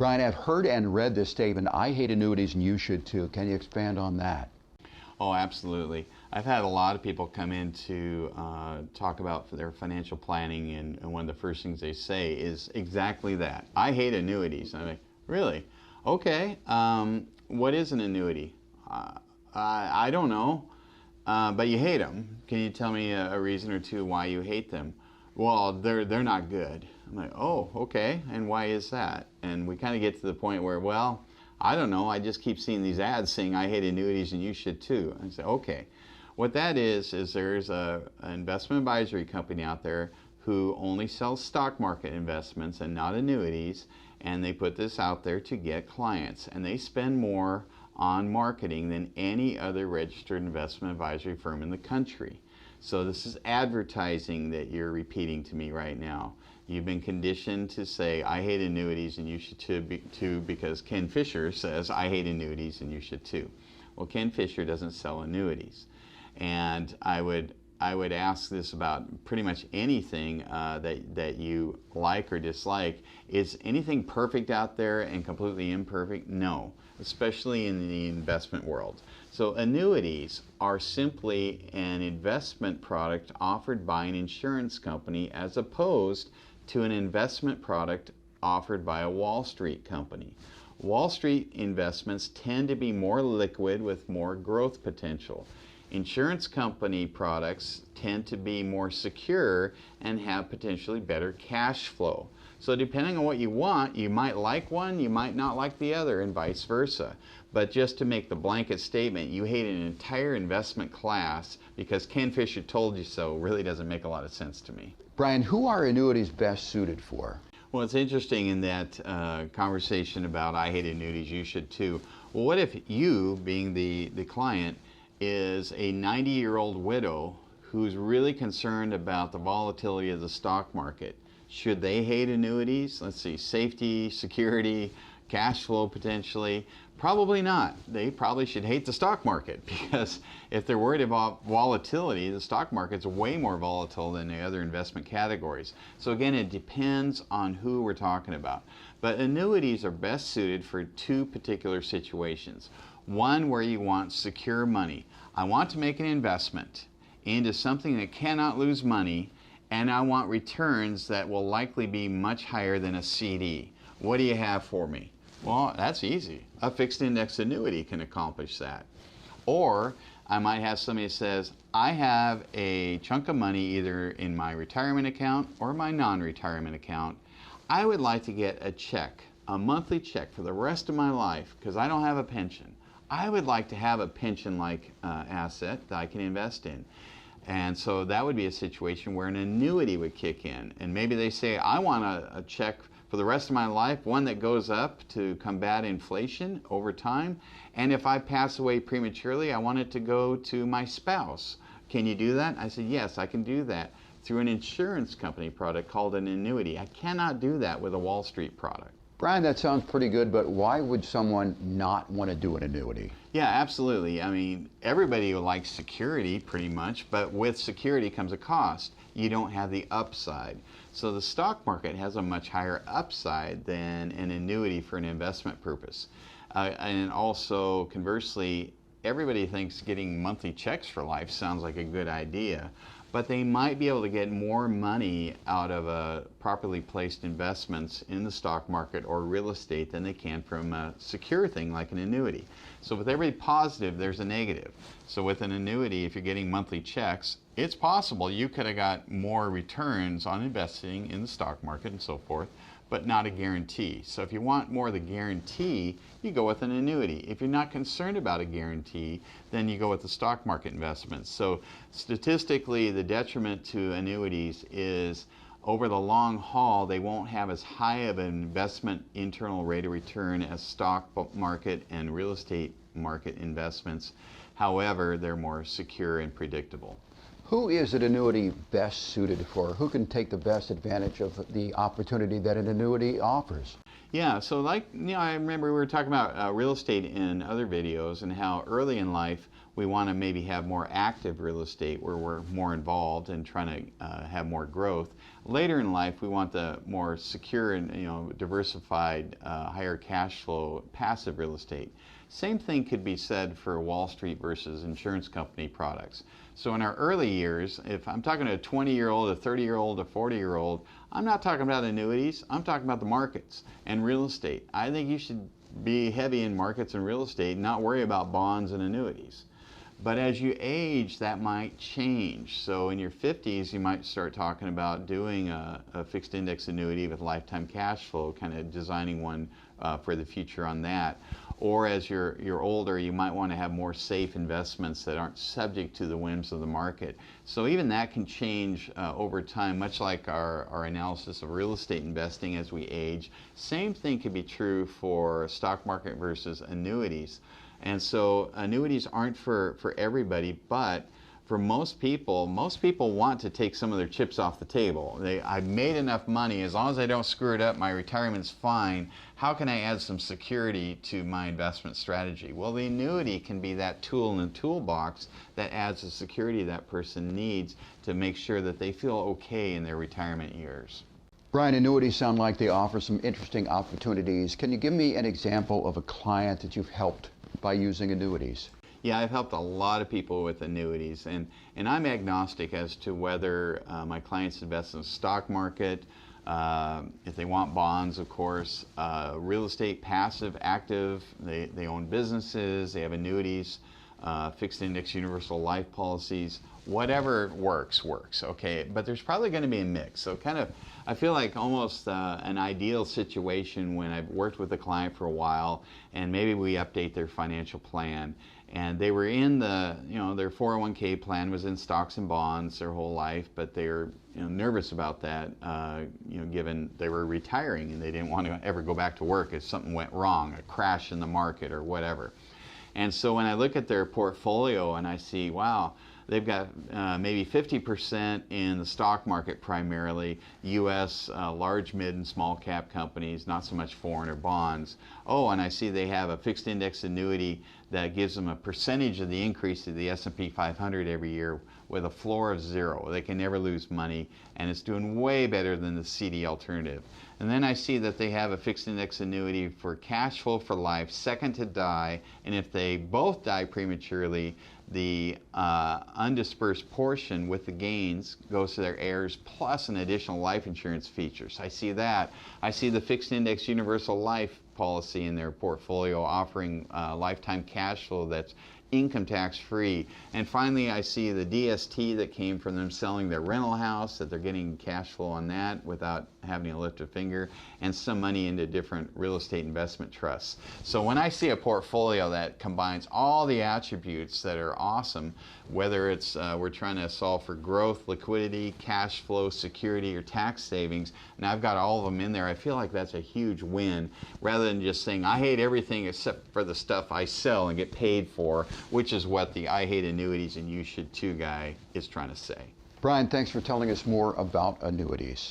Brian, I've heard and read this statement, I hate annuities and you should too. Can you expand on that? Oh, absolutely. I've had a lot of people come in to talk about their financial planning, and one of the first things they say is exactly that. I hate annuities. I'm like, really? Okay. What is an annuity? I don't know, but you hate them. Can you tell me a reason or two why you hate them? Well, they're not good. I'm like, oh, okay. And why is that? And we kind of get to the point where, well, I don't know. I just keep seeing these ads saying I hate annuities and you should too. I say, okay. What that is there's an investment advisory company out there who only sells stock market investments and not annuities, and they put this out there to get clients, and they spend more on marketing than any other registered investment advisory firm in the country. So this is advertising that you're repeating to me right now. You've been conditioned to say, I hate annuities and you should too, because Ken Fisher says, I hate annuities and you should too. Well, Ken Fisher doesn't sell annuities. And I would ask this about pretty much anything that you like or dislike. Is anything perfect out there and completely imperfect? No, especially in the investment world. So annuities are simply an investment product offered by an insurance company as opposed to an investment product offered by a Wall Street company. Wall Street investments tend to be more liquid with more growth potential. Insurance company products tend to be more secure and have potentially better cash flow. So depending on what you want, you might like one, you might not like the other, and vice versa. But just to make the blanket statement, you hate an entire investment class because Ken Fisher told you so, really doesn't make a lot of sense to me. Brian, who are annuities best suited for? Well, it's interesting in that conversation about I hate annuities, you should too. Well, what if you, being the client, is a 90-year-old widow who's really concerned about the volatility of the stock market? Should they hate annuities? Let's see, safety, security, cash flow potentially. Probably not. They probably should hate the stock market, because if they're worried about volatility, the stock market's way more volatile than the other investment categories. So again, it depends on who we're talking about. But annuities are best suited for two particular situations. One where you want secure money. I want to make an investment into something that cannot lose money, and I want returns that will likely be much higher than a CD. What do you have for me? Well, that's easy. A fixed index annuity can accomplish that. Or I might have somebody that says, I have a chunk of money either in my retirement account or my non-retirement account. I would like to get a check, a monthly check for the rest of my life, because I don't have a pension. I would like to have a pension-like asset that I can invest in. And so that would be a situation where an annuity would kick in. And maybe they say, I want a check for the rest of my life, one that goes up to combat inflation over time. And if I pass away prematurely, I want it to go to my spouse. Can you do that? I said, yes, I can do that through an insurance company product called an annuity. I cannot do that with a Wall Street product. Brian, that sounds pretty good, but why would someone not want to do an annuity? Yeah, absolutely. I mean, everybody likes security pretty much, but with security comes a cost. You don't have the upside. So the stock market has a much higher upside than an annuity for an investment purpose. And also, conversely, everybody thinks getting monthly checks for life sounds like a good idea, but they might be able to get more money out of properly placed investments in the stock market or real estate than they can from a secure thing like an annuity. So with every positive, there's a negative. So with an annuity, if you're getting monthly checks, it's possible you could have got more returns on investing in the stock market and so forth, but not a guarantee. So if you want more of the guarantee, you go with an annuity. If you're not concerned about a guarantee, then you go with the stock market investments. So statistically, the detriment to annuities is over the long haul, they won't have as high of an investment internal rate of return as stock market and real estate market investments. However, they're more secure and predictable. Who is an annuity best suited for? Who can take the best advantage of the opportunity that an annuity offers? Yeah, so I remember we were talking about real estate in other videos and how early in life, we want to maybe have more active real estate where we're more involved and trying to have more growth. Later in life, we want the more secure and diversified, higher cash flow, passive real estate. Same thing could be said for Wall Street versus insurance company products. So in our early years, if I'm talking to a 20-year-old, a 30-year-old, a 40-year-old, I'm not talking about annuities, I'm talking about the markets and real estate. I think you should be heavy in markets and real estate, not worry about bonds and annuities. But as you age, that might change. So in your 50s, you might start talking about doing a fixed index annuity with lifetime cash flow, kind of designing one for the future on that. Or as you're older, you might want to have more safe investments that aren't subject to the whims of the market. So even that can change over time, much like our analysis of real estate investing as we age. Same thing could be true for stock market versus annuities. And so annuities aren't for everybody, but for most people want to take some of their chips off the table. I've made enough money, as long as I don't screw it up, my retirement's fine. How can I add some security to my investment strategy? Well, the annuity can be that tool in the toolbox that adds the security that person needs to make sure that they feel okay in their retirement years. Brian, annuities sound like they offer some interesting opportunities. Can you give me an example of a client that you've helped by using annuities? Yeah, I've helped a lot of people with annuities, and I'm agnostic as to whether my clients invest in the stock market, if they want bonds, of course, real estate, passive, active, they own businesses, they have annuities, fixed index universal life policies, whatever works, okay? But there's probably going to be a mix. So kind of, I feel like almost an ideal situation when I've worked with a client for a while and maybe we update their financial plan, and they were in their 401k plan was in stocks and bonds their whole life, but they were nervous about that, given they were retiring and they didn't want to ever go back to work if something went wrong, a crash in the market or whatever. And so when I look at their portfolio and I see, wow, they've got maybe 50% in the stock market primarily, U.S. Large, mid, and small cap companies, not so much foreign or bonds. Oh, and I see they have a fixed index annuity that gives them a percentage of the increase of the S&P 500 every year with a floor of 0. They can never lose money, and it's doing way better than the CD alternative. And then I see that they have a fixed index annuity for cash flow for life, second to die, and if they both die prematurely, the undispersed portion with the gains goes to their heirs plus an additional life insurance features. I see that. I see the fixed index universal life policy in their portfolio offering lifetime cash flow that's income tax free. And finally, I see the DST that came from them selling their rental house, that they're getting cash flow on that without having to lift a finger, and some money into different real estate investment trusts. So when I see a portfolio that combines all the attributes that are awesome, whether it's we're trying to solve for growth, liquidity, cash flow, security, or tax savings, and I've got all of them in there, I feel like that's a huge win, rather than just saying I hate everything except for the stuff I sell and get paid for, which is what the I hate annuities and you should too guy is trying to say. Brian, thanks for telling us more about annuities.